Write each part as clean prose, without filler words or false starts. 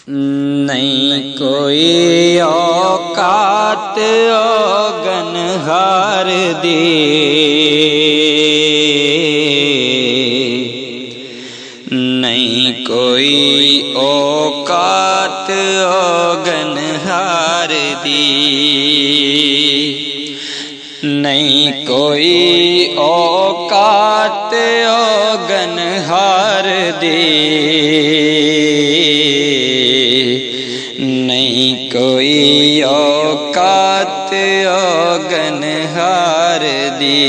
नहीं कोई औकात औगनहार दी, नहीं कोई औकात औगनहार दी, नहीं कोई औकात औगनहार दी, नहीं कोई औकात औगनहार दी,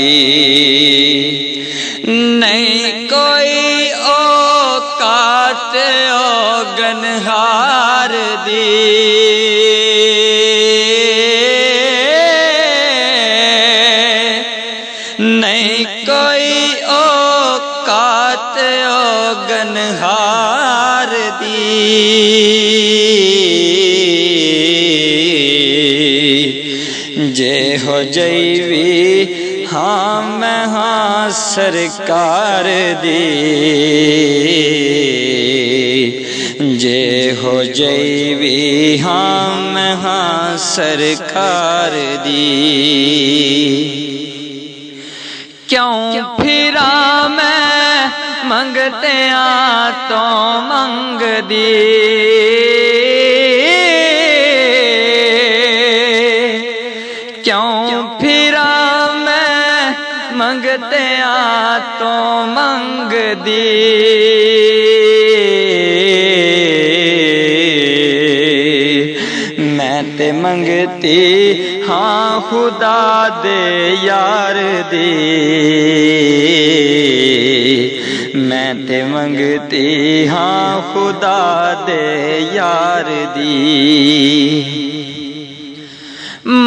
नहीं कोई औकात औगनहार दी, नहीं कोई औकात औगनहार दी, जे हो जैवी हाँ मैं हाँ सरकार दी, जे हो जैवी हाँ मैं हाँ सरकार दी, क्यों फिरा मैं मंगते आ तो मंग दी, क्यों फिरा मैं मंगते आ तो मंग दी, मैं ते मंगती हाँ खुदा दे यार दी, मैं ते मंगती हाँ खुदा दे यार दी,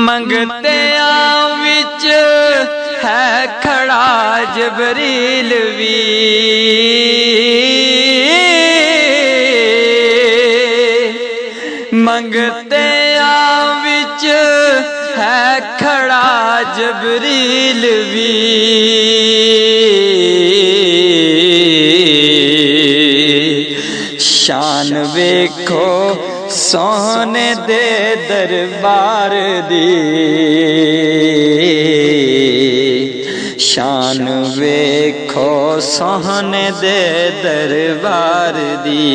मंगते आ विच है खड़ा जबरील भी, मंगते आ विच है खड़ा जबरील भी, शान वेखो सोने दे दरबार दी, शान वेखो सोने दे दरबार दी,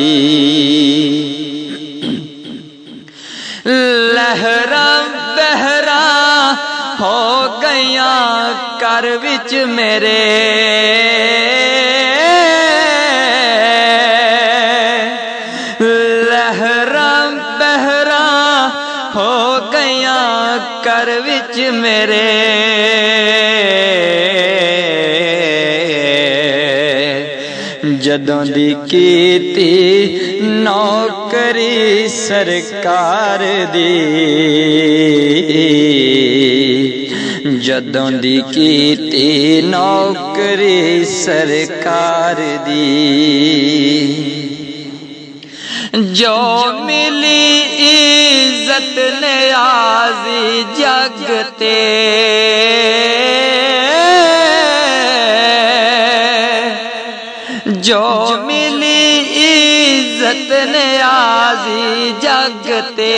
लहरा बहरा हो गया कर विच मेरे, लहरा बहरा हो गया कर विच मेरे, जदों दी कीती नौकरी सरकार दी, जदों दी कीती नौकरी सरकार दी, जो मिली इज्जत नियाज़ी जगते, जो मिली इज्जत नियाज़ी जगते,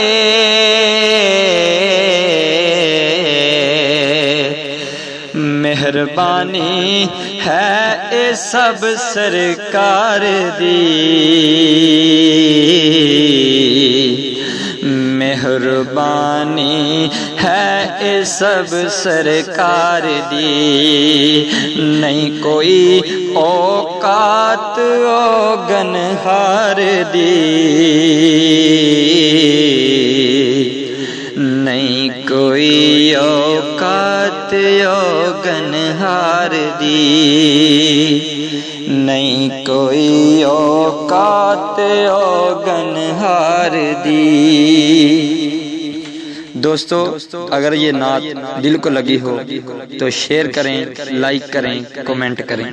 मेहरबानी है ए सब सरकार दी, मेहरबानी है ए सब सरकार दी, नहीं कोई औकात औगनहार दी, नहीं कोई औकात औगनहार दी, नहीं कोई औकात औगनहार दी। दोस्तों अगर ये नात दिल को लगी हो तो शेयर करें, लाइक करें, कमेंट करें।